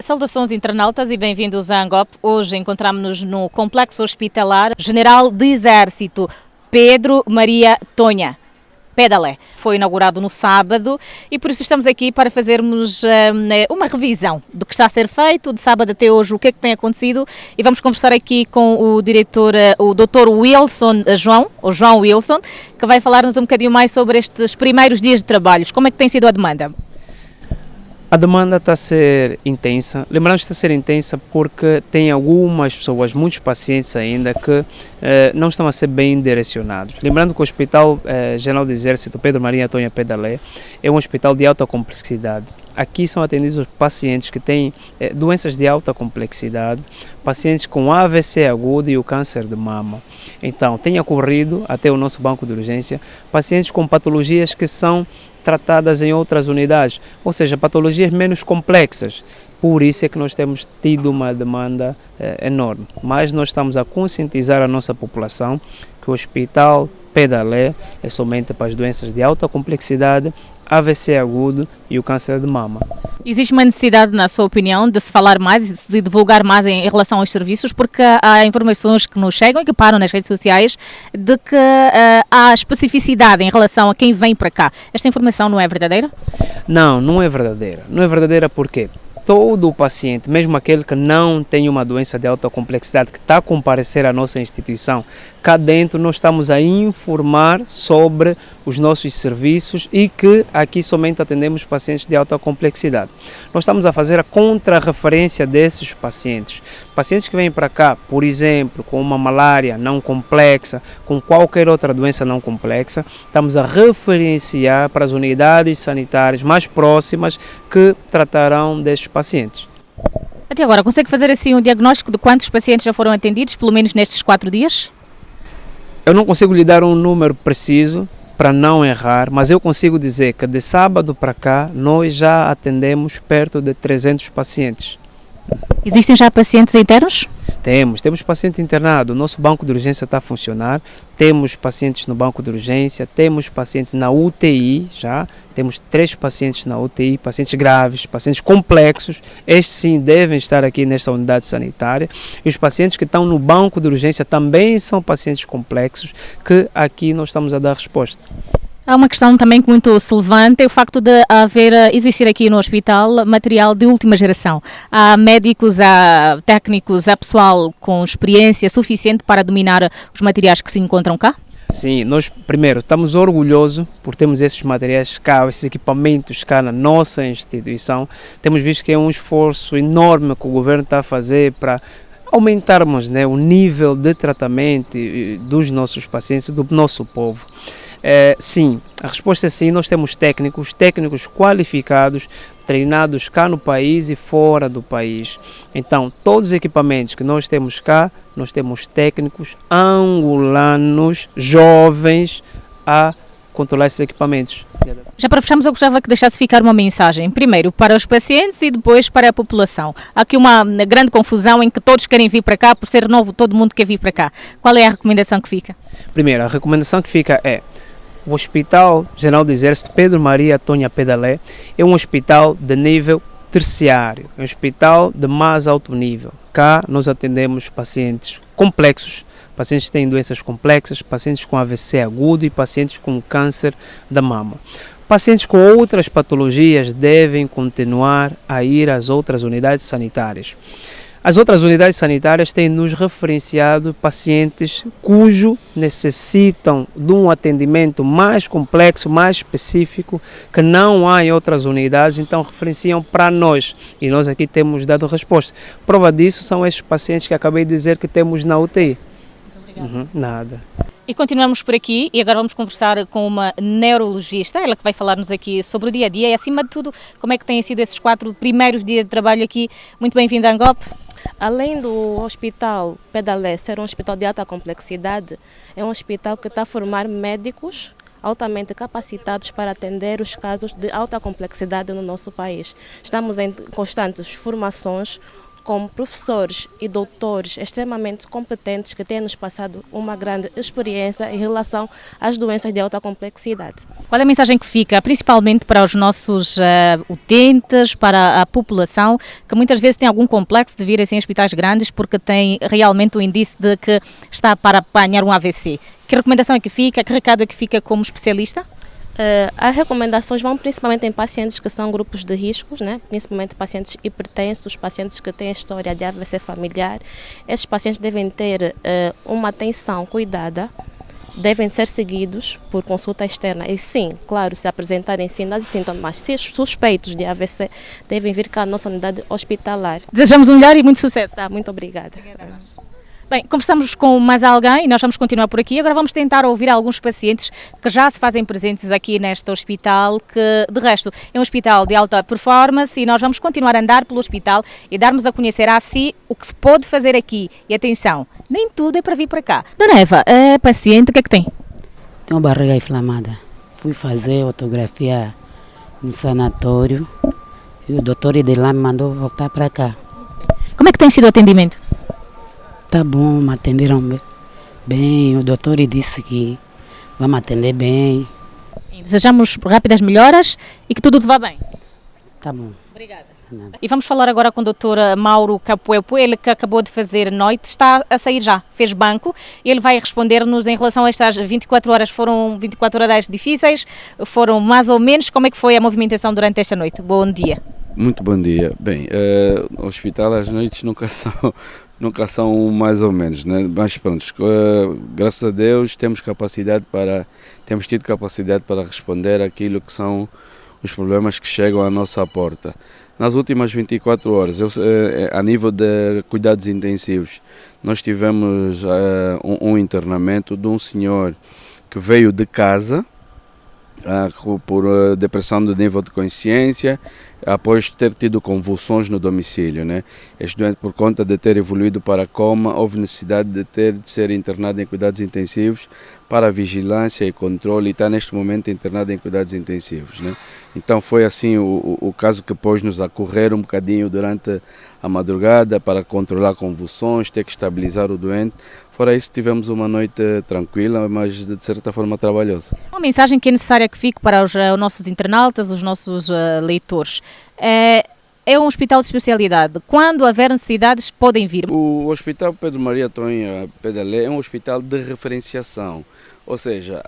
Saudações internautas e bem-vindos à Angop. Hoje encontramos-nos no Complexo Hospitalar General do Exército Pedro Maria Tonha, Pedalé. Foi inaugurado no sábado e por isso estamos aqui para fazermos uma revisão do que está a ser feito, de sábado até hoje, o que é que tem acontecido, e vamos conversar aqui com o diretor, o Dr. Wilson João, o João Wilson, que vai falar-nos um bocadinho mais sobre estes primeiros dias de trabalhos. Como é que tem sido a demanda? A demanda está a ser intensa. Lembramos que está a ser intensa porque tem algumas pessoas, muitos pacientes ainda, que não estão a ser bem direcionados. Lembrando que o Hospital General do Exército Pedro Maria Tonha Pedalé é um hospital de alta complexidade. Aqui são atendidos pacientes que têm doenças de alta complexidade, pacientes com AVC agudo e o câncer de mama. Então, tem ocorrido até o nosso banco de urgência pacientes com patologias que são tratadas em outras unidades, ou seja, patologias menos complexas. Por isso é que nós temos tido uma demanda enorme. Mas nós estamos a conscientizar a nossa população que o Hospital Pedalé é somente para as doenças de alta complexidade, AVC agudo e o câncer de mama. Existe uma necessidade, na sua opinião, de se falar mais e de se divulgar mais em relação aos serviços, porque há informações que nos chegam e que param nas redes sociais de que há especificidade em relação a quem vem para cá. Esta informação não é verdadeira? Não, não é verdadeira. Não é verdadeira porque todo o paciente, mesmo aquele que não tem uma doença de alta complexidade, que está a comparecer à nossa instituição, cá dentro nós estamos a informar sobre os nossos serviços e que aqui somente atendemos pacientes de alta complexidade. Nós estamos a fazer a contrarreferência desses pacientes. Pacientes que vêm para cá, por exemplo, com uma malária não complexa, com qualquer outra doença não complexa, estamos a referenciar para as unidades sanitárias mais próximas que tratarão destes pacientes. Até agora, consegue fazer assim um diagnóstico de quantos pacientes já foram atendidos, pelo menos nestes 4 dias? Eu não consigo lhe dar um número preciso para não errar, mas eu consigo dizer que de sábado para cá nós já atendemos perto de 300 pacientes. Existem já pacientes internos? Temos paciente internado, o nosso banco de urgência está a funcionar, temos pacientes no banco de urgência, temos paciente na UTI já, temos 3 pacientes na UTI, pacientes graves, pacientes complexos, estes sim devem estar aqui nesta unidade sanitária, e os pacientes que estão no banco de urgência também são pacientes complexos, que aqui nós estamos a dar resposta. Há uma questão também que muito se levanta, é o facto de existir aqui no hospital material de última geração. Há médicos, há técnicos, há pessoal com experiência suficiente para dominar os materiais que se encontram cá? Sim, nós primeiro estamos orgulhosos por termos esses materiais cá, esses equipamentos cá na nossa instituição. Temos visto que é um esforço enorme que o governo está a fazer para aumentarmos, né, o nível de tratamento dos nossos pacientes, do nosso povo. Sim, a resposta é sim, nós temos técnicos qualificados, treinados cá no país e fora do país. Então, todos os equipamentos que nós temos cá, nós temos técnicos angolanos, jovens, a controlar esses equipamentos. Já para fecharmos, eu gostava que deixasse ficar uma mensagem, primeiro para os pacientes e depois para a população. Há aqui uma grande confusão em que todos querem vir para cá, por ser novo, todo mundo quer vir para cá. Qual é a recomendação que fica? Primeiro, a recomendação que fica é: o Hospital General do Exército Pedro Maria Tonha Pedalé é um hospital de nível terciário, é um hospital de mais alto nível. Cá nós atendemos pacientes complexos, pacientes que têm doenças complexas, pacientes com AVC agudo e pacientes com câncer da mama. Pacientes com outras patologias devem continuar a ir às outras unidades sanitárias. As outras unidades sanitárias têm nos referenciado pacientes cujo necessitam de um atendimento mais complexo, mais específico, que não há em outras unidades, então referenciam para nós e nós aqui temos dado resposta. Prova disso são estes pacientes que acabei de dizer que temos na UTI. Nada. E continuamos por aqui e agora vamos conversar com uma neurologista, ela que vai falar-nos aqui sobre o dia-a-dia e acima de tudo como é que têm sido esses 4 primeiros dias de trabalho aqui. Muito bem-vinda à Angop. Além do Hospital Pedalé ser um hospital de alta complexidade, é um hospital que está a formar médicos altamente capacitados para atender os casos de alta complexidade no nosso país. Estamos em constantes formações com professores e doutores extremamente competentes que têm nos passado uma grande experiência em relação às doenças de alta complexidade. Qual é a mensagem que fica, principalmente para os nossos utentes, para a população, que muitas vezes tem algum complexo de vir assim, em hospitais grandes porque tem realmente o indício de que está para apanhar um AVC? Que recomendação é que fica, que recado é que fica como especialista? As recomendações vão principalmente em pacientes que são grupos de riscos, né? Principalmente pacientes hipertensos, pacientes que têm história de AVC familiar. Esses pacientes devem ter uma atenção cuidada, devem ser seguidos por consulta externa. E sim, claro, se apresentarem sinais e sintomas suspeitos de AVC, devem vir cá à nossa unidade hospitalar. Desejamos o melhor e muito sucesso. Muito obrigada. Bem, conversamos com mais alguém e nós vamos continuar por aqui. Agora vamos tentar ouvir alguns pacientes que já se fazem presentes aqui neste hospital, que de resto é um hospital de alta performance, e nós vamos continuar a andar pelo hospital e darmos a conhecer a si o que se pode fazer aqui. E atenção, nem tudo é para vir para cá. Dona Eva, é paciente, o que é que tem? Tenho barriga inflamada. Fui fazer autografia no sanatório e o doutor de lá me mandou voltar para cá. Como é que tem sido o atendimento? Tá bom, me atenderam bem. O doutor disse que vai me atender bem. Desejamos rápidas melhoras e que tudo vá bem. Tá bom. Obrigada. E vamos falar agora com o Dr. Mauro Capuepo, ele que acabou de fazer noite, está a sair já, fez banco, e ele vai responder-nos em relação a estas 24 horas. Foram 24 horas difíceis, foram mais ou menos, como é que foi a movimentação durante esta noite? Bom dia. Muito bom dia. Bem, no hospital as noites nunca são mais ou menos, né? Mas pronto, graças a Deus temos tido capacidade para responder àquilo que são os problemas que chegam à nossa porta. Nas últimas 24 horas, a nível de cuidados intensivos, nós tivemos um internamento de um senhor que veio de casa por depressão de nível de consciência, após ter tido convulsões no domicílio, né? Este doente, por conta de ter evoluído para coma, houve necessidade de ser internado em cuidados intensivos para vigilância e controle, e está neste momento internado em cuidados intensivos, né? Então foi assim o caso que pôs-nos a correr um bocadinho durante a madrugada para controlar convulsões, ter que estabilizar o doente. Fora isso, tivemos uma noite tranquila, mas de certa forma trabalhosa. Uma mensagem que é necessária que fique para os nossos internautas, os nossos leitores. É um hospital de especialidade. Quando houver necessidades, podem vir. O Hospital Pedro Maria Tonha Pedalé é um hospital de referenciação, ou seja,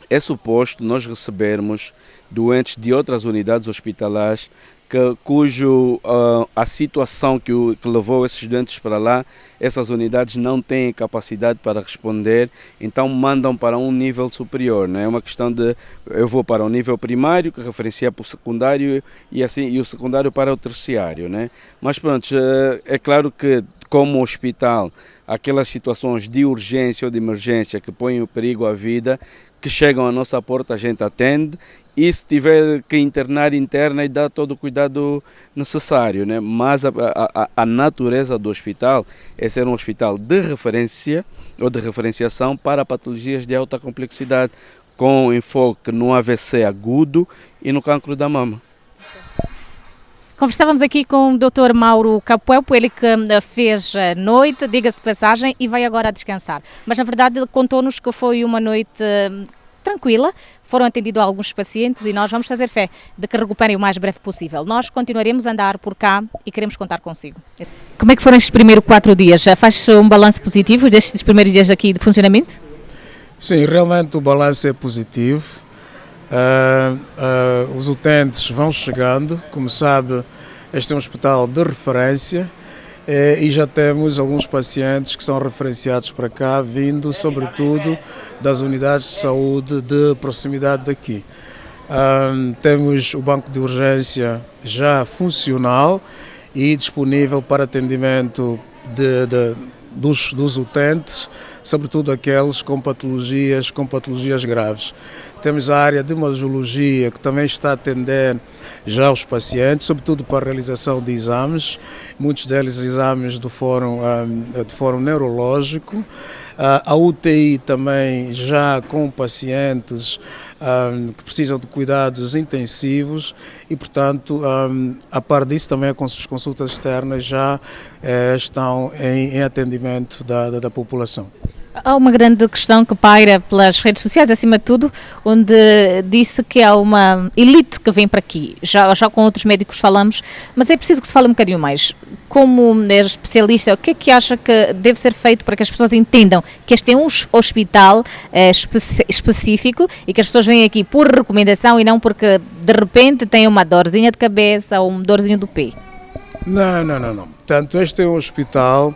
é suposto nós recebermos doentes de outras unidades hospitalares cujo a situação que levou esses doentes para lá, essas unidades não têm capacidade para responder, então mandam para um nível superior, né? É uma questão de eu vou para o nível primário, que referencia para o secundário, e o secundário para o terciário, né? Mas pronto, é claro que como hospital, aquelas situações de urgência ou de emergência que põem em perigo a vida, que chegam à nossa porta, a gente atende. E se tiver que interna e dá todo o cuidado necessário, né? Mas a natureza do hospital é ser um hospital de referência ou de referenciação para patologias de alta complexidade, com enfoque no AVC agudo e no cancro da mama. Conversávamos aqui com o Dr. Mauro Capuepo, ele que fez a noite, diga-se de passagem, e vai agora descansar. Mas na verdade ele contou-nos que foi uma noite tranquila, foram atendidos alguns pacientes e nós vamos fazer fé de que recuperem o mais breve possível. Nós continuaremos a andar por cá e queremos contar consigo. Como é que foram estes primeiros 4 dias? Já faz um balanço positivo destes primeiros dias aqui de funcionamento? Sim, realmente o balanço é positivo. Os utentes vão chegando, como sabe, este é um hospital de referência e já temos alguns pacientes que são referenciados para cá, vindo sobretudo das unidades de saúde de proximidade daqui. Temos o banco de urgência já funcional e disponível para atendimento dos utentes, sobretudo aqueles com patologias graves. Temos a área de hematologia, que também está a atender já os pacientes, sobretudo para a realização de exames, muitos deles exames do fórum neurológico. A UTI também já com pacientes que precisam de cuidados intensivos e, portanto, a par disso também as consultas externas já estão em atendimento da população. Há uma grande questão que paira pelas redes sociais, acima de tudo, onde disse que há uma elite que vem para aqui. Já com outros médicos falamos, mas é preciso que se fale um bocadinho mais. Como é especialista, o que é que acha que deve ser feito para que as pessoas entendam que este é um hospital específico e que as pessoas vêm aqui por recomendação e não porque de repente têm uma dorzinha de cabeça ou uma dorzinha do pé? Não. Portanto, este é um hospital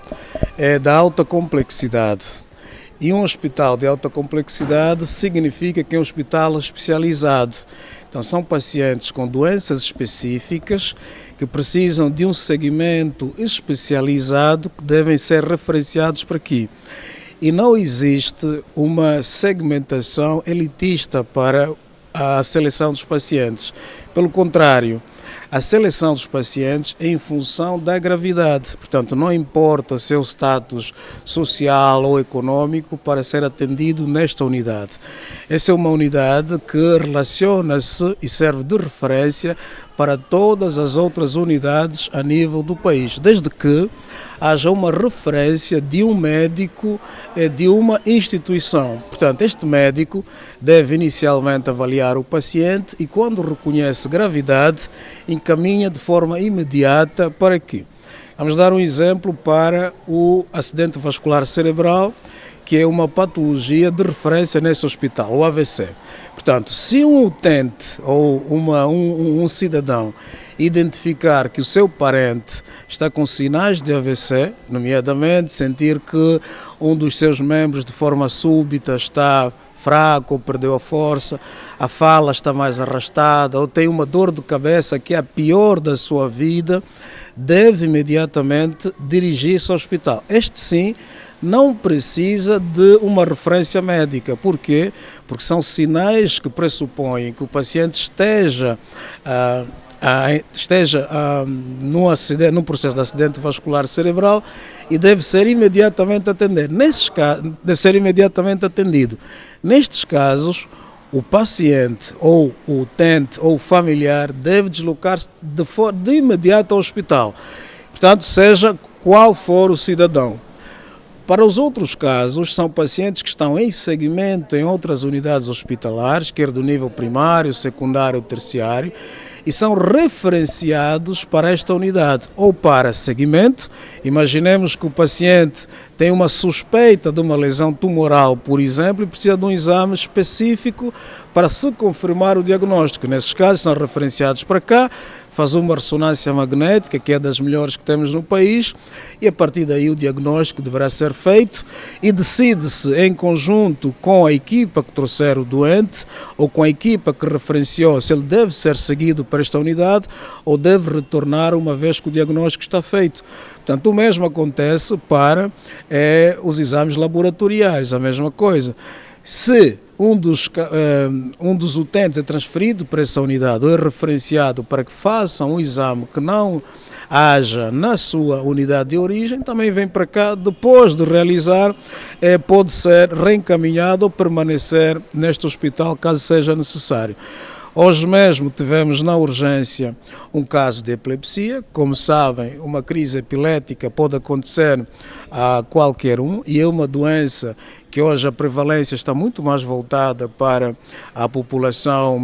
da alta complexidade. E um hospital de alta complexidade significa que é um hospital especializado. Então, são pacientes com doenças específicas que precisam de um segmento especializado que devem ser referenciados para aqui. E não existe uma segmentação elitista para a seleção dos pacientes. Pelo contrário, a seleção dos pacientes é em função da gravidade, portanto não importa o seu status social ou econômico para ser atendido nesta unidade. Essa é uma unidade que relaciona-se e serve de referência para todas as outras unidades a nível do país, desde que haja uma referência de um médico de uma instituição. Portanto, este médico deve inicialmente avaliar o paciente e, quando reconhece gravidade, encaminha de forma imediata para aqui. Vamos dar um exemplo para o acidente vascular cerebral, que é uma patologia de referência nesse hospital, o AVC. Portanto, se um utente ou um cidadão identificar que o seu parente está com sinais de AVC, nomeadamente sentir que um dos seus membros de forma súbita está fraco ou perdeu a força, a fala está mais arrastada ou tem uma dor de cabeça que é a pior da sua vida, deve imediatamente dirigir-se ao hospital. Este sim não precisa de uma referência médica. Por quê? Porque são sinais que pressupõem que o paciente esteja num processo de acidente vascular cerebral e deve ser imediatamente atendido. Nestes casos, o paciente ou o utente ou o familiar deve deslocar-se de imediato ao hospital. Portanto, seja qual for o cidadão. Para os outros casos, são pacientes que estão em segmento em outras unidades hospitalares, quer do nível primário, secundário ou terciário, e são referenciados para esta unidade ou para segmento. Imaginemos que o paciente tem uma suspeita de uma lesão tumoral, por exemplo, e precisa de um exame específico para se confirmar o diagnóstico. Nesses casos são referenciados para cá, faz uma ressonância magnética, que é das melhores que temos no país, e a partir daí o diagnóstico deverá ser feito e decide-se em conjunto com a equipa que trouxer o doente ou com a equipa que referenciou se ele deve ser seguido para esta unidade ou deve retornar uma vez que o diagnóstico está feito. Portanto, o mesmo acontece para os exames laboratoriais, a mesma coisa. Se um dos utentes é transferido para essa unidade ou é referenciado para que façam um exame que não haja na sua unidade de origem, também vem para cá, depois de realizar, pode ser reencaminhado ou permanecer neste hospital caso seja necessário. Hoje mesmo tivemos na urgência um caso de epilepsia. Como sabem, uma crise epilética pode acontecer a qualquer um e é uma doença que hoje a prevalência está muito mais voltada para a população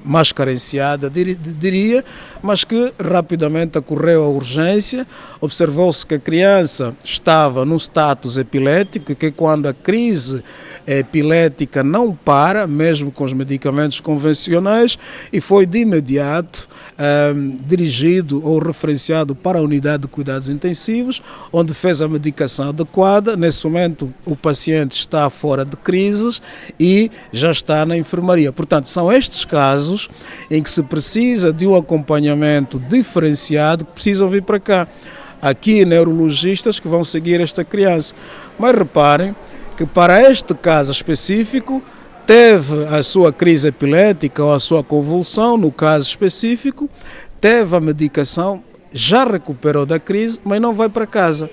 mais carenciada, diria, mas que rapidamente ocorreu a urgência. Observou-se que a criança estava num status epilético, que quando a crise epilética não para, mesmo com os medicamentos convencionais, e foi de imediato dirigido ou referenciado para a unidade de cuidados intensivos, onde fez a medicação adequada. Nesse momento o paciente está fora de crises e já está na enfermaria. Portanto, são estes casos em que se precisa de um acompanhamento diferenciado que precisam vir para cá. aqui neurologistas que vão seguir esta criança. Mas reparem que para este caso específico, teve a sua crise epilética ou a sua convulsão, no caso específico, teve a medicação, já recuperou da crise, mas não vai para casa.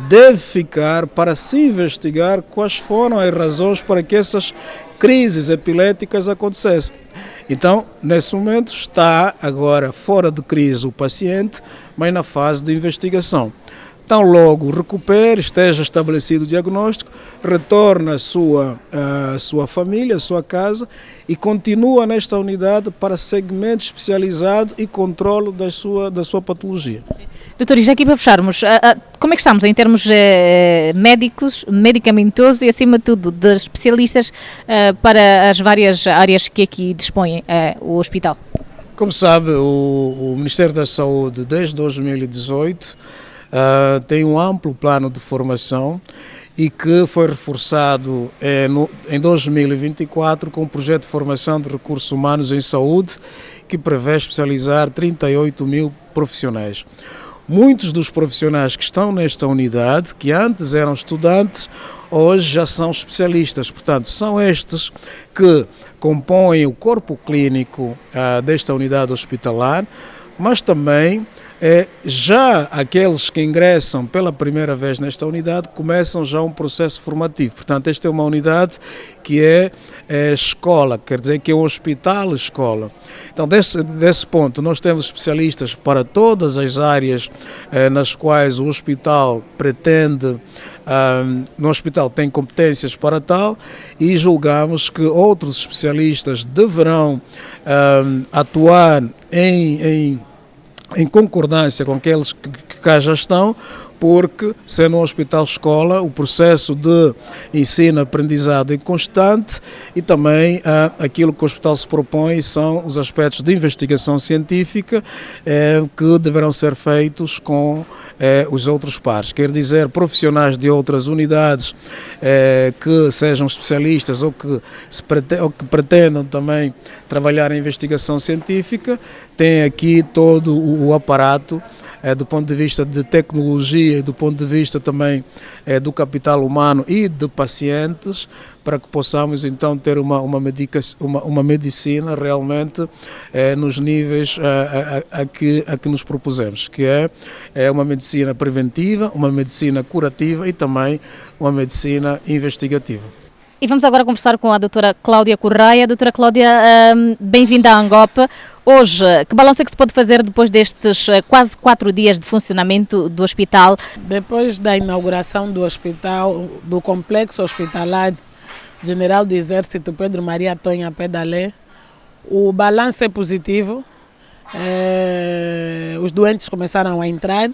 Deve ficar para se investigar quais foram as razões para que essas crises epiléticas acontecessem. Então, nesse momento, está agora fora de crise o paciente, mas na fase de investigação. Então, logo recupere, esteja estabelecido o diagnóstico, retorna à sua família, à sua casa e continua nesta unidade para segmento especializado e controle da sua patologia. Doutor, e já aqui para fecharmos, como é que estamos em termos médicos, medicamentosos e, acima de tudo, de especialistas para as várias áreas que aqui dispõe o hospital? Como sabe, o Ministério da Saúde, desde 2018, tem um amplo plano de formação e que foi reforçado em 2024 com o projeto de formação de recursos humanos em saúde, que prevê especializar 38 mil profissionais. Muitos dos profissionais que estão nesta unidade, que antes eram estudantes, hoje já são especialistas. Portanto, são estes que compõem o corpo clínico desta unidade hospitalar, mas também já aqueles que ingressam pela primeira vez nesta unidade começam já um processo formativo. Portanto, esta é uma unidade que é escola, quer dizer que é um hospital-escola. Então, desse ponto, nós temos especialistas para todas as áreas nas quais o hospital pretende, no hospital tem competências para tal, e julgamos que outros especialistas deverão atuar em concordância com aqueles que cá já estão, porque, sendo um hospital-escola, o processo de ensino-aprendizado é constante e também aquilo que o hospital se propõe são os aspectos de investigação científica que deverão ser feitos com os outros pares. Quer dizer, profissionais de outras unidades que sejam especialistas ou que pretendam também trabalhar em investigação científica, têm aqui todo o aparato do ponto de vista de tecnologia, do ponto de vista também do capital humano e de pacientes, para que possamos então ter uma medicina realmente nos níveis a que nos propusemos, que é uma medicina preventiva, uma medicina curativa e também uma medicina investigativa. E vamos agora conversar com a doutora Cláudia Correia. Doutora Cláudia, bem-vinda à ANGOP. Hoje, que balanço é que se pode fazer depois destes quase 4 dias de funcionamento do hospital? Depois da inauguração do hospital, do complexo hospitalar General do Exército Pedro Maria Tonha Pedalé, o balanço é positivo. Os doentes começaram a entrar.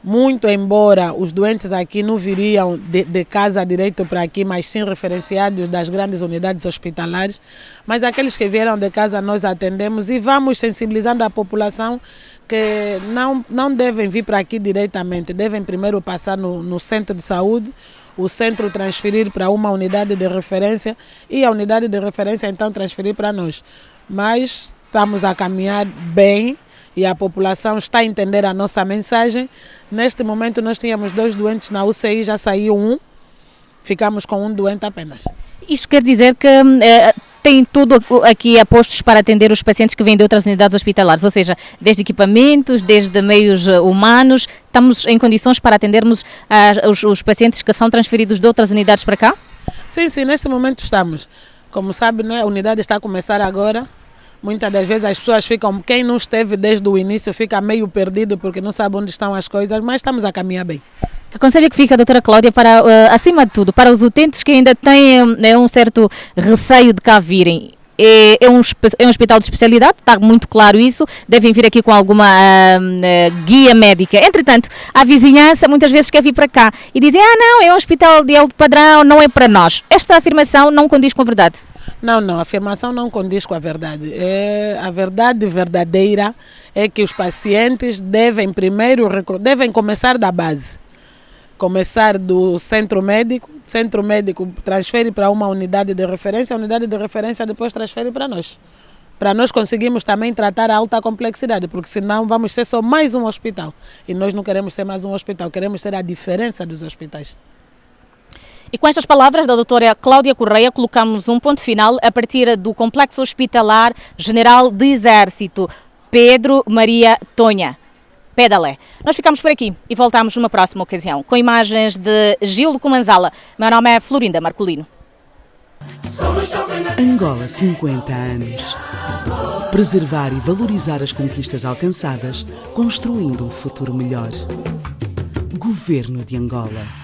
Muito embora os doentes aqui não viriam de casa direito para aqui, mas sim referenciados das grandes unidades hospitalares, mas aqueles que vieram de casa nós atendemos e vamos sensibilizando a população que não devem vir para aqui diretamente, devem primeiro passar no centro de saúde, o centro transferir para uma unidade de referência e a unidade de referência então transferir para nós. Mas estamos a caminhar bem e a população está a entender a nossa mensagem. Neste momento nós tínhamos 2 doentes na UCI, já saiu 1, ficamos com 1 doente apenas. Isto quer dizer que tem tudo aqui a postos para atender os pacientes que vêm de outras unidades hospitalares, ou seja, desde equipamentos, desde meios humanos, estamos em condições para atendermos os pacientes que são transferidos de outras unidades para cá? Sim, neste momento estamos. Como sabe, né, a unidade está a começar agora. Muitas das vezes as pessoas ficam, quem não esteve desde o início fica meio perdido porque não sabe onde estão as coisas, mas estamos a caminhar bem. Que conselho que fica, doutora Cláudia, para, acima de tudo, para os utentes que ainda têm um certo receio de cá virem? É um hospital de especialidade, está muito claro isso, devem vir aqui com alguma guia médica. Entretanto, a vizinhança muitas vezes quer vir para cá e dizem, não, é um hospital de alto padrão, não é para nós. Esta afirmação não condiz com a verdade? Não, a afirmação não condiz com a verdade. A verdade verdadeira é que os pacientes devem começar da base. Começar do centro médico transfere para uma unidade de referência, a unidade de referência depois transfere para nós. para nós conseguirmos também tratar a alta complexidade, porque senão vamos ser só mais um hospital. E nós não queremos ser mais um hospital, queremos ser a diferença dos hospitais. E com estas palavras da doutora Cláudia Correia, colocamos um ponto final a partir do Complexo Hospitalar General de Exército Pedro Maria Tonha, Pedalé. Nós ficamos por aqui e voltamos numa próxima ocasião, com imagens de Gildo Comanzala. Meu nome é Florinda Marcolino. Angola 50 anos. Preservar e valorizar as conquistas alcançadas, construindo um futuro melhor. Governo de Angola.